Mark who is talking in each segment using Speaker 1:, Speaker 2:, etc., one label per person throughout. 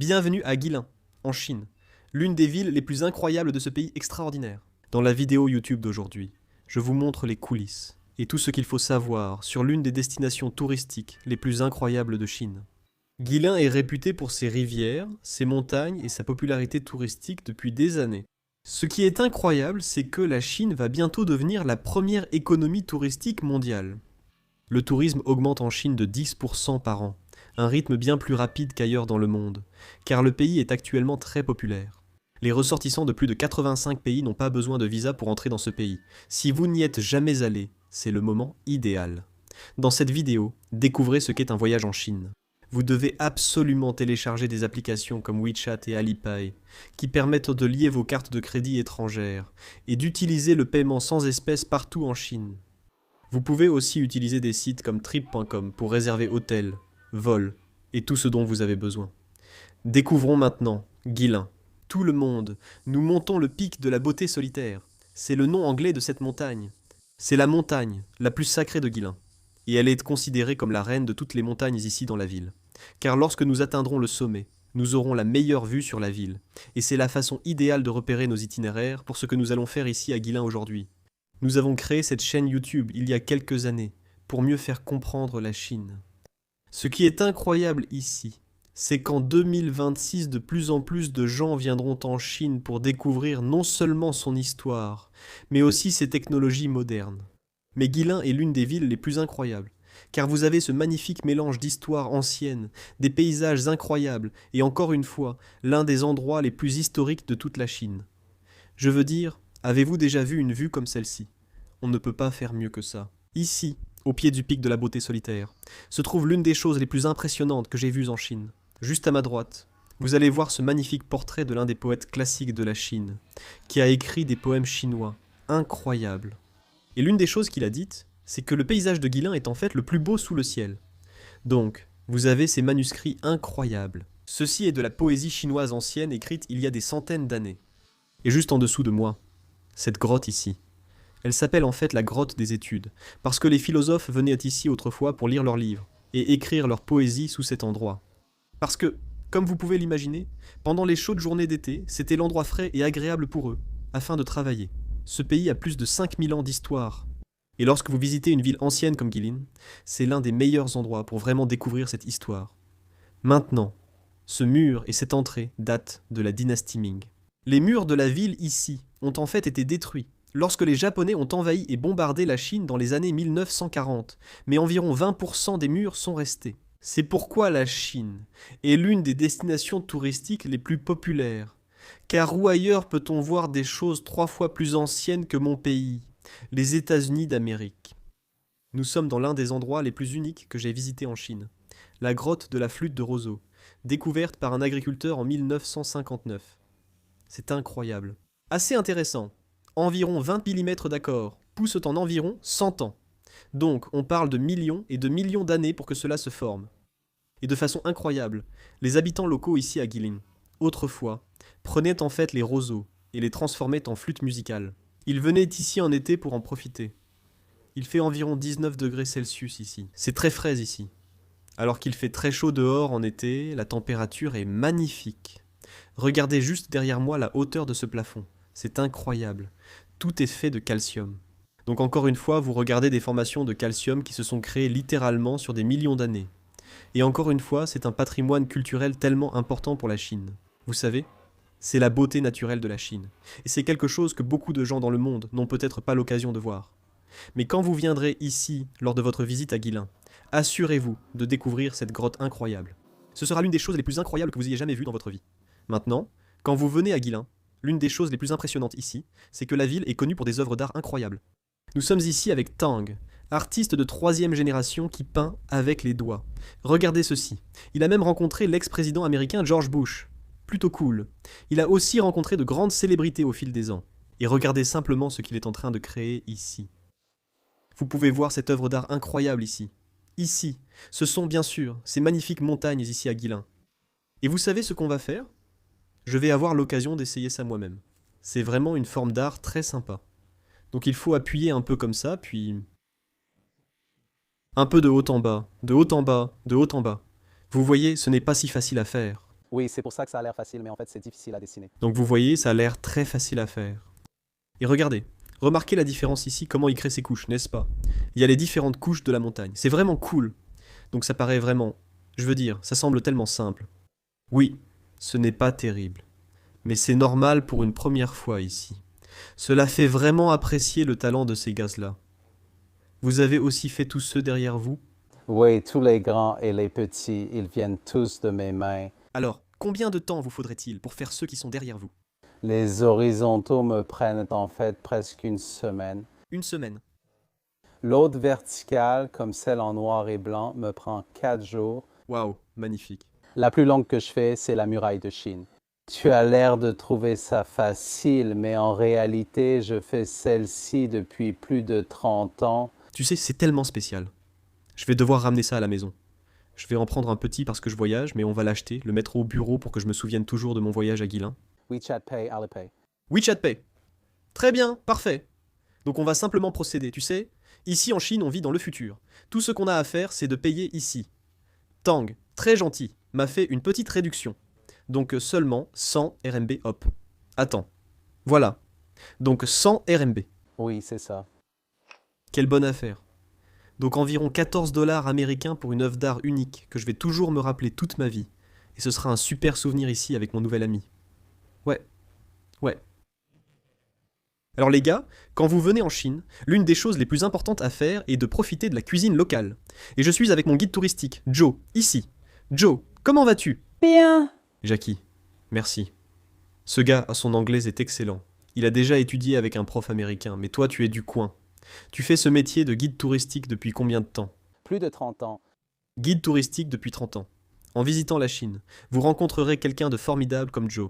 Speaker 1: Bienvenue à Guilin, en Chine, l'une des villes les plus incroyables de ce pays extraordinaire. Dans la vidéo YouTube d'aujourd'hui, je vous montre les coulisses et tout ce qu'il faut savoir sur l'une des destinations touristiques les plus incroyables de Chine. Guilin est réputé pour ses rivières, ses montagnes et sa popularité touristique depuis des années. Ce qui est incroyable, c'est que la Chine va bientôt devenir la première économie touristique mondiale. Le tourisme augmente en Chine de 10% par an, un rythme bien plus rapide qu'ailleurs dans le monde, car le pays est actuellement très populaire. Les ressortissants de plus de 85 pays n'ont pas besoin de visa pour entrer dans ce pays. Si vous n'y êtes jamais allé, c'est le moment idéal. Dans cette vidéo, découvrez ce qu'est un voyage en Chine. Vous devez absolument télécharger des applications comme WeChat et Alipay, qui permettent de lier vos cartes de crédit étrangères et d'utiliser le paiement sans espèces partout en Chine. Vous pouvez aussi utiliser des sites comme trip.com pour réserver hôtels, vols et tout ce dont vous avez besoin. Découvrons maintenant Guilin. Tout le monde, nous montons le pic de la beauté solitaire. C'est le nom anglais de cette montagne. C'est la montagne la plus sacrée de Guilin. Et elle est considérée comme la reine de toutes les montagnes ici dans la ville. Car lorsque nous atteindrons le sommet, nous aurons la meilleure vue sur la ville. Et c'est la façon idéale de repérer nos itinéraires pour ce que nous allons faire ici à Guilin aujourd'hui. Nous avons créé cette chaîne YouTube il y a quelques années pour mieux faire comprendre la Chine. Ce qui est incroyable ici, c'est qu'en 2026, de plus en plus de gens viendront en Chine pour découvrir non seulement son histoire, mais aussi ses technologies modernes. Mais Guilin est l'une des villes les plus incroyables, car vous avez ce magnifique mélange d'histoire ancienne, des paysages incroyables, et encore une fois, l'un des endroits les plus historiques de toute la Chine. Je veux dire, avez-vous déjà vu une vue comme celle-ci? On ne peut pas faire mieux que ça. Ici, au pied du pic de la beauté solitaire, se trouve l'une des choses les plus impressionnantes que j'ai vues en Chine. Juste à ma droite, vous allez voir ce magnifique portrait de l'un des poètes classiques de la Chine, qui a écrit des poèmes chinois incroyables. Et l'une des choses qu'il a dites, c'est que le paysage de Guilin est en fait le plus beau sous le ciel. Donc, vous avez ces manuscrits incroyables. Ceci est de la poésie chinoise ancienne écrite il y a des centaines d'années. Et juste en dessous de moi, cette grotte ici. Elle s'appelle en fait la grotte des études, parce que les philosophes venaient ici autrefois pour lire leurs livres et écrire leur poésie sous cet endroit. Parce que, comme vous pouvez l'imaginer, pendant les chaudes journées d'été, c'était l'endroit frais et agréable pour eux, afin de travailler. Ce pays a plus de 5000 ans d'histoire. Et lorsque vous visitez une ville ancienne comme Guilin, c'est l'un des meilleurs endroits pour vraiment découvrir cette histoire. Maintenant, ce mur et cette entrée datent de la dynastie Ming. Les murs de la ville ici ont en fait été détruits lorsque les Japonais ont envahi et bombardé la Chine dans les années 1940, mais environ 20% des murs sont restés. C'est pourquoi la Chine est l'une des destinations touristiques les plus populaires. Car où ailleurs peut-on voir des choses 3 fois plus anciennes que mon pays, les États-Unis d'Amérique? Nous sommes dans l'un des endroits les plus uniques que j'ai visités en Chine, la grotte de la flûte de roseau, découverte par un agriculteur en 1959. C'est incroyable. Assez intéressant. Environ 20 mm d'accord poussent en environ 100 ans. Donc, on parle de millions et de millions d'années pour que cela se forme. Et de façon incroyable, les habitants locaux ici à Guilin, autrefois, prenaient en fait les roseaux et les transformaient en flûtes musicales. Ils venaient ici en été pour en profiter. Il fait environ 19 degrés Celsius ici. C'est très frais ici. Alors qu'il fait très chaud dehors en été, la température est magnifique. Regardez juste derrière moi la hauteur de ce plafond. C'est incroyable. Tout est fait de calcium. Donc encore une fois, vous regardez des formations de calcium qui se sont créées littéralement sur des millions d'années. Et encore une fois, c'est un patrimoine culturel tellement important pour la Chine. Vous savez, c'est la beauté naturelle de la Chine. Et c'est quelque chose que beaucoup de gens dans le monde n'ont peut-être pas l'occasion de voir. Mais quand vous viendrez ici, lors de votre visite à Guilin, assurez-vous de découvrir cette grotte incroyable. Ce sera l'une des choses les plus incroyables que vous ayez jamais vues dans votre vie. Maintenant, quand vous venez à Guilin, l'une des choses les plus impressionnantes ici, c'est que la ville est connue pour des œuvres d'art incroyables. Nous sommes ici avec Tang, artiste de 3e génération qui peint avec les doigts. Regardez ceci. Il a même rencontré l'ex-président américain George Bush. Plutôt cool. Il a aussi rencontré de grandes célébrités au fil des ans. Et regardez simplement ce qu'il est en train de créer ici. Vous pouvez voir cette œuvre d'art incroyable ici. Ici, ce sont bien sûr ces magnifiques montagnes ici à Guilin. Et vous savez ce qu'on va faire? Je vais avoir l'occasion d'essayer ça moi-même. C'est vraiment une forme d'art très sympa. Donc il faut appuyer un peu comme ça, puis... un peu de haut en bas, de haut en bas, de haut en bas. Vous voyez, ce n'est pas si facile à faire.
Speaker 2: Oui, c'est pour ça que ça a l'air facile, mais en fait, c'est difficile à dessiner.
Speaker 1: Donc vous voyez, ça a l'air très facile à faire. Et regardez, remarquez la différence ici, comment il crée ses couches, n'est-ce pas? Il y a les différentes couches de la montagne. C'est vraiment cool. Donc ça paraît vraiment... Je veux dire, ça semble tellement simple. Oui, ce n'est pas terrible. Mais c'est normal pour une première fois ici. Cela fait vraiment apprécier le talent de ces gars-là. Vous avez aussi fait tous ceux derrière vous?
Speaker 2: Oui, tous les grands et les petits, ils viennent tous de mes mains.
Speaker 1: Alors, combien de temps vous faudrait-il pour faire ceux qui sont derrière vous?
Speaker 2: Les horizontaux me prennent en fait presque une semaine.
Speaker 1: Une semaine.
Speaker 2: L'autre verticale, comme celle en noir et blanc, me prend 4 jours.
Speaker 1: Waouh, magnifique.
Speaker 2: La plus longue que je fais, c'est la muraille de Chine. Tu as l'air de trouver ça facile, mais en réalité, je fais celle-ci depuis plus de 30 ans.
Speaker 1: Tu sais, c'est tellement spécial. Je vais devoir ramener ça à la maison. Je vais en prendre un petit parce que je voyage, mais on va l'acheter, le mettre au bureau pour que je me souvienne toujours de mon voyage à Guilin.
Speaker 2: WeChat Pay, Alipay.
Speaker 1: WeChat Pay. Très bien, parfait. Donc on va simplement procéder, tu sais. Ici en Chine, on vit dans le futur. Tout ce qu'on a à faire, c'est de payer ici. Tang, très gentil, m'a fait une petite réduction. Donc seulement 100 RMB, hop. Attends. Voilà. Donc 100 RMB.
Speaker 2: Oui, c'est ça.
Speaker 1: Quelle bonne affaire. Donc environ 14 dollars américains pour une œuvre d'art unique que je vais toujours me rappeler toute ma vie. Et ce sera un super souvenir ici avec mon nouvel ami. Ouais. Ouais. Alors les gars, quand vous venez en Chine, l'une des choses les plus importantes à faire est de profiter de la cuisine locale. Et je suis avec mon guide touristique, Joe, ici. Joe, comment vas-tu?
Speaker 3: Bien.
Speaker 1: Jackie, merci. Ce gars, son anglais est excellent. Il a déjà étudié avec un prof américain, mais toi tu es du coin. Tu fais ce métier de guide touristique depuis combien de temps?
Speaker 2: Plus de 30 ans.
Speaker 1: Guide touristique depuis 30 ans. En visitant la Chine, vous rencontrerez quelqu'un de formidable comme Joe.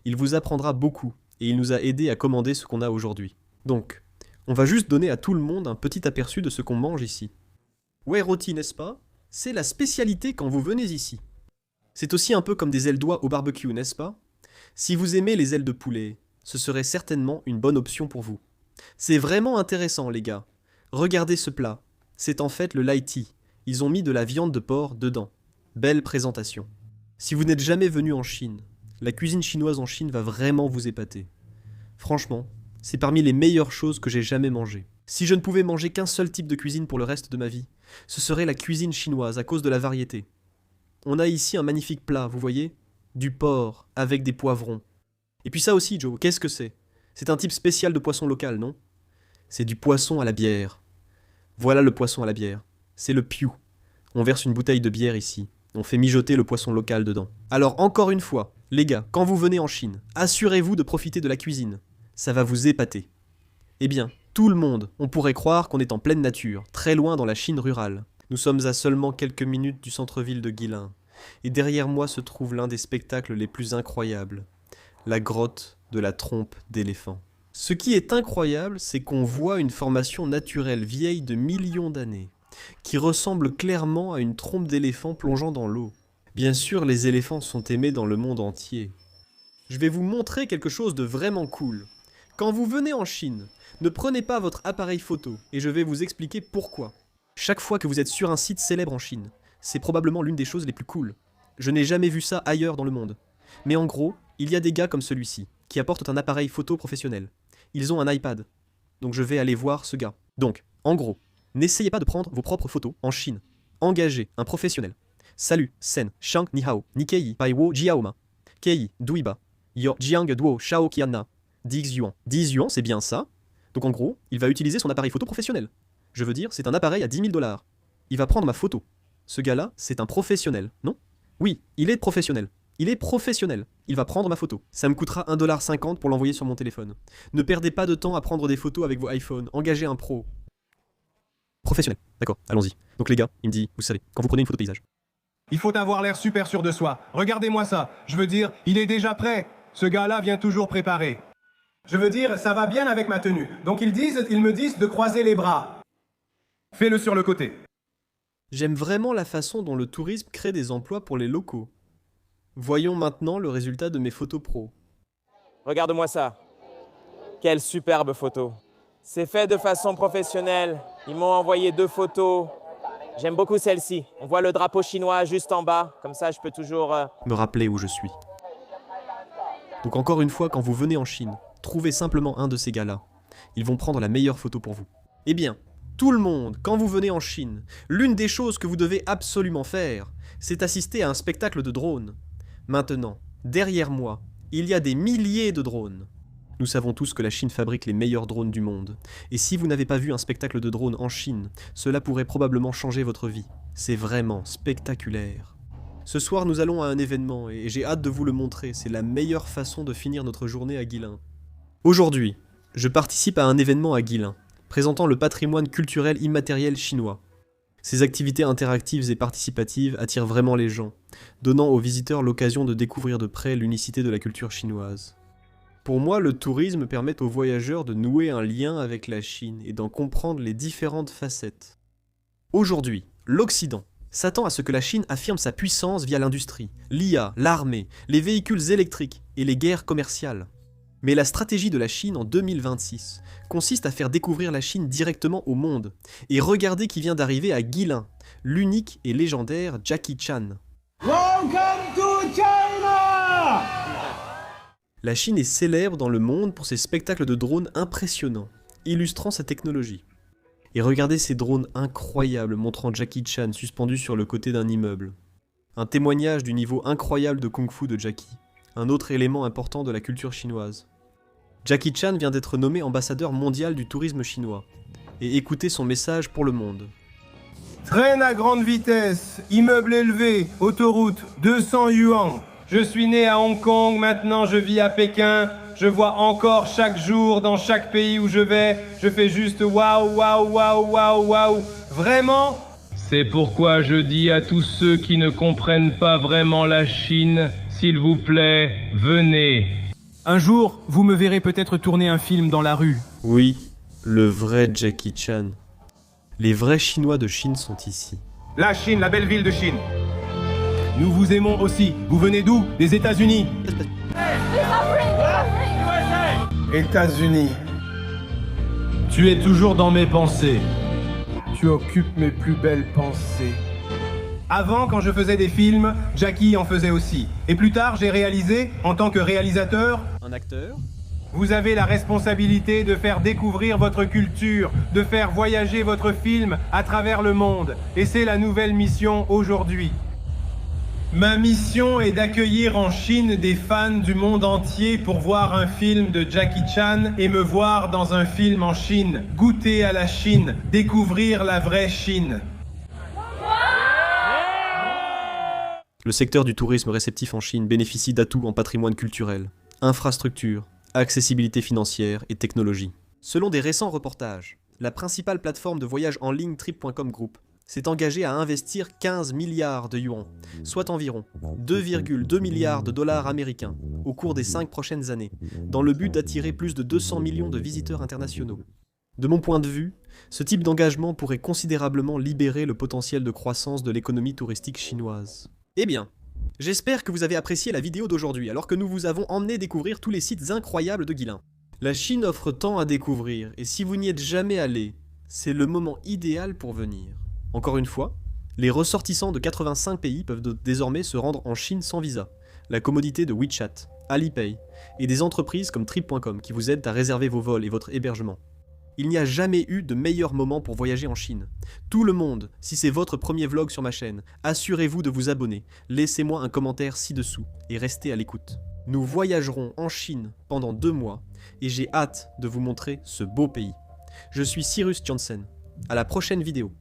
Speaker 1: Il vous apprendra beaucoup, et il nous a aidés à commander ce qu'on a aujourd'hui. Donc, on va juste donner à tout le monde un petit aperçu de ce qu'on mange ici. Ouais, rôti, n'est-ce pas? C'est la spécialité quand vous venez ici. C'est aussi un peu comme des ailes d'oie au barbecue, n'est-ce pas? Si vous aimez les ailes de poulet, ce serait certainement une bonne option pour vous. C'est vraiment intéressant, les gars. Regardez ce plat. C'est en fait le lai ti. Ils ont mis de la viande de porc dedans. Belle présentation. Si vous n'êtes jamais venu en Chine, la cuisine chinoise en Chine va vraiment vous épater. Franchement, c'est parmi les meilleures choses que j'ai jamais mangées. Si je ne pouvais manger qu'un seul type de cuisine pour le reste de ma vie, ce serait la cuisine chinoise à cause de la variété. On a ici un magnifique plat, vous voyez? Du porc avec des poivrons. Et puis ça aussi, Joe, qu'est-ce que c'est? C'est un type spécial de poisson local, non? C'est du poisson à la bière. Voilà le poisson à la bière. C'est le piu. On verse une bouteille de bière ici. On fait mijoter le poisson local dedans. Alors encore une fois, les gars, quand vous venez en Chine, assurez-vous de profiter de la cuisine. Ça va vous épater. Eh bien, tout le monde, on pourrait croire qu'on est en pleine nature, très loin dans la Chine rurale. Nous sommes à seulement quelques minutes du centre-ville de Guilin. Et derrière moi se trouve l'un des spectacles les plus incroyables. La grotte de la trompe d'éléphant. Ce qui est incroyable, c'est qu'on voit une formation naturelle vieille de millions d'années, qui ressemble clairement à une trompe d'éléphant plongeant dans l'eau. Bien sûr, les éléphants sont aimés dans le monde entier. Je vais vous montrer quelque chose de vraiment cool. Quand vous venez en Chine, ne prenez pas votre appareil photo, et je vais vous expliquer pourquoi. Chaque fois que vous êtes sur un site célèbre en Chine, c'est probablement l'une des choses les plus cool. Je n'ai jamais vu ça ailleurs dans le monde. Mais en gros, il y a des gars comme celui-ci, qui apportent un appareil photo professionnel. Ils ont un iPad. Donc je vais aller voir ce gars. Donc, en gros, n'essayez pas de prendre vos propres photos en Chine. Engagez un professionnel. Salut, Sen, Shang Ni Hao, Nikei, Pai Wo Jiaoma, Kei, Duiba, Yo Jiang Duo, Shao Kiana, 10 yuan. 10 yuan, c'est bien ça. Donc en gros, il va utiliser son appareil photo professionnel. Je veux dire, c'est un appareil à 10 000 dollars. Il va prendre ma photo. Ce gars-là, c'est un professionnel, non? Oui, il est professionnel. Il est professionnel. Il va prendre ma photo. Ça me coûtera 1,50$ pour l'envoyer sur mon téléphone. Ne perdez pas de temps à prendre des photos avec vos iPhones. Engagez un pro. Professionnel. D'accord, allons-y. Donc les gars, il me dit, vous savez, quand vous prenez une photo paysage.
Speaker 4: Il faut avoir l'air super sûr de soi. Regardez-moi ça. Je veux dire, il est déjà prêt. Ce gars-là vient toujours préparé. Je veux dire, ça va bien avec ma tenue. Donc ils me disent de croiser les bras. Fais-le sur le côté.
Speaker 1: J'aime vraiment la façon dont le tourisme crée des emplois pour les locaux. Voyons maintenant le résultat de mes photos pro.
Speaker 5: Regarde-moi ça. Quelle superbe photo. C'est fait de façon professionnelle. Ils m'ont envoyé 2 photos. J'aime beaucoup celle-ci. On voit le drapeau chinois juste en bas. Comme ça, je peux toujours...
Speaker 1: Me rappeler où je suis. Donc encore une fois, quand vous venez en Chine, trouvez simplement un de ces gars-là. Ils vont prendre la meilleure photo pour vous. Eh bien, tout le monde, quand vous venez en Chine, l'une des choses que vous devez absolument faire, c'est assister à un spectacle de drones. Maintenant, derrière moi, il y a des milliers de drones. Nous savons tous que la Chine fabrique les meilleurs drones du monde. Et si vous n'avez pas vu un spectacle de drones en Chine, cela pourrait probablement changer votre vie. C'est vraiment spectaculaire. Ce soir, nous allons à un événement et j'ai hâte de vous le montrer. C'est la meilleure façon de finir notre journée à Guilin. Aujourd'hui, je participe à un événement à Guilin, présentant le patrimoine culturel immatériel chinois. Ces activités interactives et participatives attirent vraiment les gens, donnant aux visiteurs l'occasion de découvrir de près l'unicité de la culture chinoise. Pour moi, le tourisme permet aux voyageurs de nouer un lien avec la Chine et d'en comprendre les différentes facettes. Aujourd'hui, l'Occident s'attend à ce que la Chine affirme sa puissance via l'industrie, l'IA, l'armée, les véhicules électriques et les guerres commerciales. Mais la stratégie de la Chine en 2026 consiste à faire découvrir la Chine directement au monde. Et regardez qui vient d'arriver à Guilin, l'unique et légendaire Jackie Chan.
Speaker 4: Welcome to China!
Speaker 1: La Chine est célèbre dans le monde pour ses spectacles de drones impressionnants, illustrant sa technologie. Et regardez ces drones incroyables montrant Jackie Chan suspendu sur le côté d'un immeuble. Un témoignage du niveau incroyable de kung-fu de Jackie, un autre élément important de la culture chinoise. Jackie Chan vient d'être nommé ambassadeur mondial du tourisme chinois. Et écoutez son message pour le monde.
Speaker 4: Train à grande vitesse, immeuble élevé, autoroute, 200 yuan. Je suis né à Hong Kong, maintenant je vis à Pékin. Je vois encore chaque jour dans chaque pays où je vais. Je fais juste waouh, waouh, waouh, waouh, waouh. Vraiment?
Speaker 3: C'est pourquoi je dis à tous ceux qui ne comprennent pas vraiment la Chine, s'il vous plaît, venez.
Speaker 4: Un jour, vous me verrez peut-être tourner un film dans la rue.
Speaker 1: Oui, le vrai Jackie Chan. Les vrais Chinois de Chine sont ici.
Speaker 4: La Chine, la belle ville de Chine. Nous vous aimons aussi. Vous venez d'où? Des États-Unis. États-Unis.
Speaker 3: Tu es toujours dans mes pensées.
Speaker 4: Tu occupes mes plus belles pensées. Avant, quand je faisais des films, Jackie en faisait aussi. Et plus tard, j'ai réalisé, en tant que réalisateur,
Speaker 1: Un acteur?
Speaker 4: vous avez la responsabilité de faire découvrir votre culture, de faire voyager votre film à travers le monde. Et c'est la nouvelle mission aujourd'hui. Ma mission est d'accueillir en Chine des fans du monde entier pour voir un film de Jackie Chan et me voir dans un film en Chine, goûter à la Chine, découvrir la vraie Chine.
Speaker 1: Le secteur du tourisme réceptif en Chine bénéficie d'atouts en patrimoine culturel, infrastructure, accessibilité financière et technologie. Selon des récents reportages, la principale plateforme de voyage en ligne Trip.com Group s'est engagée à investir 15 milliards de yuans, soit environ 2,2 milliards de dollars américains, au cours des 5 prochaines années, dans le but d'attirer plus de 200 millions de visiteurs internationaux. De mon point de vue, ce type d'engagement pourrait considérablement libérer le potentiel de croissance de l'économie touristique chinoise. Eh bien, j'espère que vous avez apprécié la vidéo d'aujourd'hui, alors que nous vous avons emmené découvrir tous les sites incroyables de Guilin. La Chine offre tant à découvrir, et si vous n'y êtes jamais allé, c'est le moment idéal pour venir. Encore une fois, les ressortissants de 85 pays peuvent désormais se rendre en Chine sans visa, la commodité de WeChat, Alipay, et des entreprises comme Trip.com qui vous aident à réserver vos vols et votre hébergement. Il n'y a jamais eu de meilleur moment pour voyager en Chine. Tout le monde, si c'est votre premier vlog sur ma chaîne, assurez-vous de vous abonner, laissez-moi un commentaire ci-dessous et restez à l'écoute. Nous voyagerons en Chine pendant 2 mois et j'ai hâte de vous montrer ce beau pays. Je suis Cyrus Janssen. À la prochaine vidéo.